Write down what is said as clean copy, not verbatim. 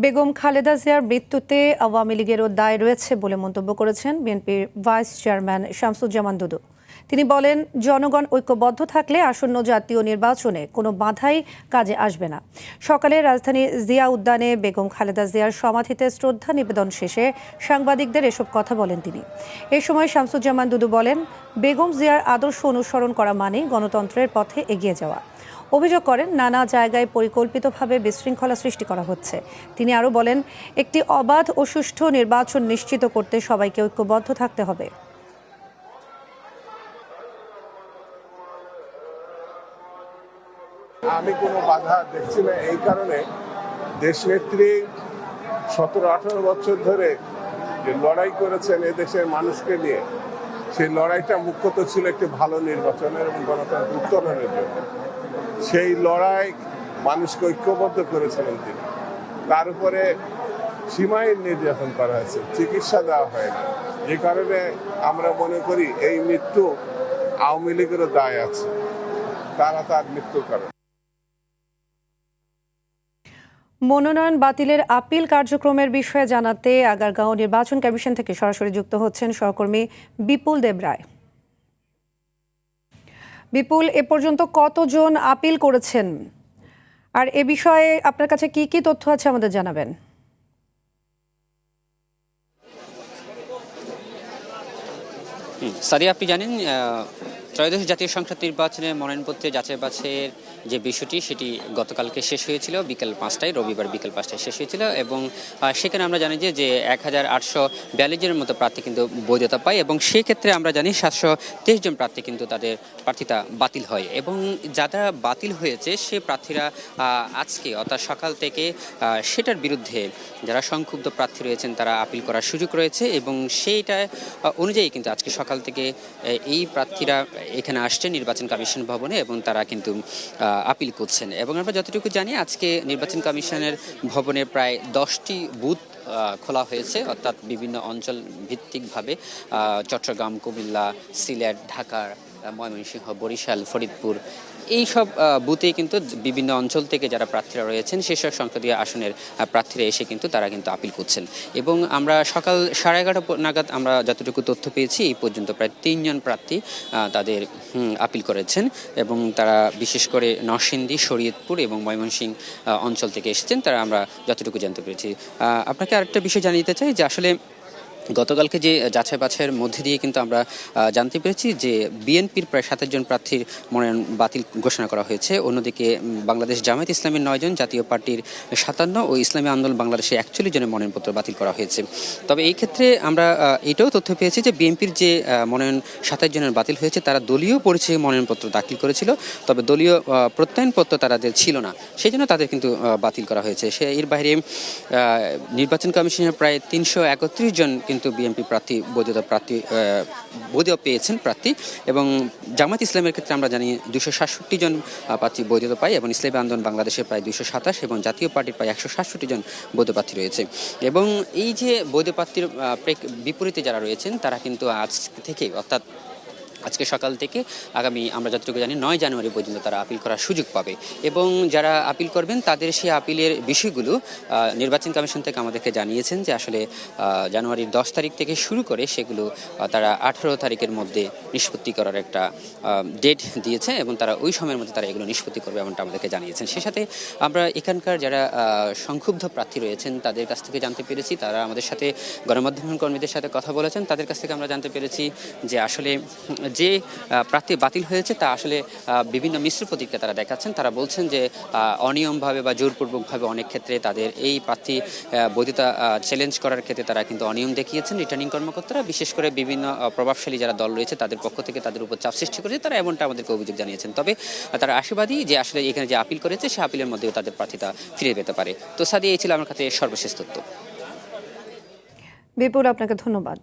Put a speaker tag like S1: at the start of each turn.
S1: বেগম খালেদা জিয়ার মৃত্যুতে আওয়ামী লীগেরও দায় রয়েছে বলে মন্তব্য করেছেন বিএনপির ভাইস চেয়ারম্যান শামসুজ্জামান দুদু। তিনি বলেন, জনগণ ঐক্যবদ্ধ থাকলে আসন্ন জাতীয় নির্বাচনে কোনো বাধাই কাজে আসবে না। সকালে রাজধানী জিয়া উদ্যানে বেগম খালেদা জিয়ার সমাধিতে শ্রদ্ধা নিবেদন শেষে সাংবাদিকদের এসব কথা বলেন তিনি। এ সময় শামসুজ্জামান দুদু বলেন, বেগম জিয়ার আদর্শ অনুসরণ করা মানে গণতন্ত্রের পথে এগিয়ে যাওয়া। অভিযোগ করেন, নানা জায়গায় পরিকল্পিতভাবে বিশৃঙ্খলা সৃষ্টি করা হচ্ছে। তিনি আরও বলেন, একটি অবাধ ও সুষ্ঠু নির্বাচন নিশ্চিত করতে সবাইকে ঐক্যবদ্ধ থাকতে হবে।
S2: আমি কোনো বাধা দেখছি না। এই কারণে দেশনেত্রী 17-18 বছর ধরে যে লড়াই করেছেন এদেশের মানুষকে নিয়ে, সেই লড়াইটা মুখ্যত ছিল একটি ভালো নির্বাচনের এবং গণতন্ত্র উত্তরণের জন্য। সেই লড়াই মানুষকে ঐক্যবদ্ধ করেছিলেন তিনি। তার উপরে সীমাহীন নির্যাতন করা হয়েছে, চিকিৎসা দেওয়া হয়নি, যে কারণে আমরা মনে করি এই মৃত্যু আওয়ামী লীগেরও দায় আছে, তার মৃত্যুর কারণ।
S1: মনোনয়ন বাতিলের আপিল কার্যক্রমের বিষয়ে জানাতে আগারগাঁও নির্বাচন কমিশন থেকে সরাসরি যুক্ত হচ্ছেন সহকর্মী বিপুল দেবরায়। বিপুল, এ পর্যন্ত কতজন আপিল করেছেন, আর এ বিষয়ে আপনার কাছে কি কি তথ্য আছে আমাদের জানাবেন।
S3: সাদিয়া, আপনি জানেন ত্রয়োদশ জাতীয় সংসদ নির্বাচনে মনোনয়নপত্রে যাচাই বাছাইয়ের যে বিষয়টি সেটি গতকালকে শেষ হয়েছিল বিকেল 5টায়, রবিবার বিকেল 5টায় শেষ হয়েছিল এবং সেখানে আমরা জানি যে 1842 জনের মতো প্রার্থী কিন্তু বৈধতা পায় এবং সেক্ষেত্রে আমরা জানি 723 জন প্রার্থী কিন্তু তাদের প্রার্থিতা বাতিল হয় এবং যারা বাতিল হয়েছে সে প্রার্থীরা আজকে অর্থাৎ সকাল থেকে সেটার বিরুদ্ধে যারা সংক্ষুব্ধ প্রার্থী রয়েছেন তারা আপিল করার সুযোগ রয়েছে এবং সেইটা অনুযায়ী কিন্তু আজকে সকাল থেকে এই প্রার্থীরা এখানে আসছে নির্বাচন কমিশন ভবনে এবং তারা কিন্তু আপিল করছেন এবং আমরা যতটুকু জানি আজকে নির্বাচন কমিশনের ভবনে প্রায় 10টি বুথ খোলা হয়েছে, অর্থাৎ বিভিন্ন অঞ্চল ভিত্তিকভাবে চট্টগ্রাম, কুমিল্লা, সিলেট, ঢাকা, ময়মনসিংহ, বরিশাল, ফরিদপুর এই সব বুথে কিন্তু বিভিন্ন অঞ্চল থেকে যারা প্রার্থীরা রয়েছেন সেসব সংসদীয় আসনের প্রার্থীরা এসে কিন্তু তারা কিন্তু আপিল করছেন এবং আমরা সকাল 11:30 নাগাদ আমরা যতটুকু তথ্য পেয়েছি এই পর্যন্ত প্রায় 3 জন প্রার্থী তাদের আপিল করেছেন এবং তারা বিশেষ করে নরসিংদী, শরীয়তপুর এবং ময়মনসিংহ অঞ্চল থেকে এসেছেন, তারা আমরা যতটুকু জানতে পেরেছি। আপনাকে আরেকটা বিষয় জানিয়ে দিতে চাই যে আসলে গতকালকে যে যাচাই বাছাইয়ের মধ্যে দিয়ে কিন্তু আমরা জানতে পেরেছি যে বিএনপির প্রায় 27 জন প্রার্থীর মনোনয়ন বাতিল ঘোষণা করা হয়েছে। অন্যদিকে বাংলাদেশ জামায়াত ইসলামীর 9 জন, জাতীয় পার্টির 57 ও ইসলামী আন্দোলন বাংলাদেশে 41 জনের মনোনয়নপত্র বাতিল করা হয়েছে। তবে এই ক্ষেত্রে আমরা এটাও তথ্য পেয়েছি যে বিএনপির যে মনোনয়ন 27 জনের বাতিল হয়েছে তারা দলীয় পরিচয়ে মনোনয়নপত্র দাখিল করেছিল, তবে দলীয় প্রত্যয়নপত্র তাদের ছিল না, সেই জন্য তাদের কিন্তু বাতিল করা হয়েছে। এর বাইরে নির্বাচন কমিশনের প্রায় 331 জন কিন্তু বিএনপি প্রার্থী বৈধ পেয়েছেন প্রার্থী এবং জামায়াত ইসলামের ক্ষেত্রে আমরা জানি 267 জন প্রার্থী বৈধতা পায় এবং ইসলামী আন্দোলন বাংলাদেশের প্রায় 227 এবং জাতীয় পার্টির প্রায় 167 জন বৈধ প্রার্থী রয়েছে এবং এই যে বৈধ প্রার্থীর বিপরীতে যারা রয়েছেন তারা কিন্তু আজ থেকে অর্থাৎ আজকে সকাল থেকে আগামী আমরা যতটুকু জানি 9 জানুয়ারি পর্যন্ত তারা আপিল করার সুযোগ পাবে এবং যারা আপিল করবেন তাদের সেই আপিলের বিষয়গুলো নির্বাচন কমিশন থেকে আমাদেরকে জানিয়েছেন যে আসলে জানুয়ারির 10 তারিখ থেকে শুরু করে সেগুলো তারা 18 তারিখের মধ্যে নিষ্পত্তি করার একটা ডেট দিয়েছে এবং তারা ওই সময়ের মধ্যে তারা এগুলো নিষ্পত্তি করবে এমনটা আমাদেরকে জানিয়েছেন। সে সাথে আমরা এখানকার যারা সংক্ষুব্ধ প্রার্থী রয়েছেন তাদের কাছ থেকে জানতে পেরেছি, তারা আমাদের সাথে গণমাধ্যম কর্মীদের সাথে কথা বলেছেন, তাদের কাছ থেকে আমরা জানতে পেরেছি যে আসলে যে প্রার্থী বাতিল হয়েছে তা আসলে বিভিন্ন মিশ্র প্রতিক্রিয়া তারা দেখাচ্ছেন। তারা বলছেন যে অনিয়মভাবে বা জোরপূর্বকভাবে অনেক ক্ষেত্রে তাদের এই প্রার্থী বৈধতা চ্যালেঞ্জ করার ক্ষেত্রে তারা কিন্তু অনিয়ম দেখিয়েছেন রিটার্নিং কর্মকর্তারা, বিশেষ করে বিভিন্ন প্রভাবশালী যারা দল রয়েছে তাদের পক্ষ থেকে তাদের উপর চাপ সৃষ্টি করেছে, তারা এমনটা আমাদেরকে অভিযোগ জানিয়েছেন। তবে তারা আশাবাদী যে আসলে এখানে যে আপিল করেছে সে আপিলের মধ্যেও তাদের প্রার্থীতা ফিরে পেতে পারে। তো সাদি, এই ছিল আমার কাছে সর্বশেষ তথ্য।
S1: বিপুল, আপনাকে ধন্যবাদ।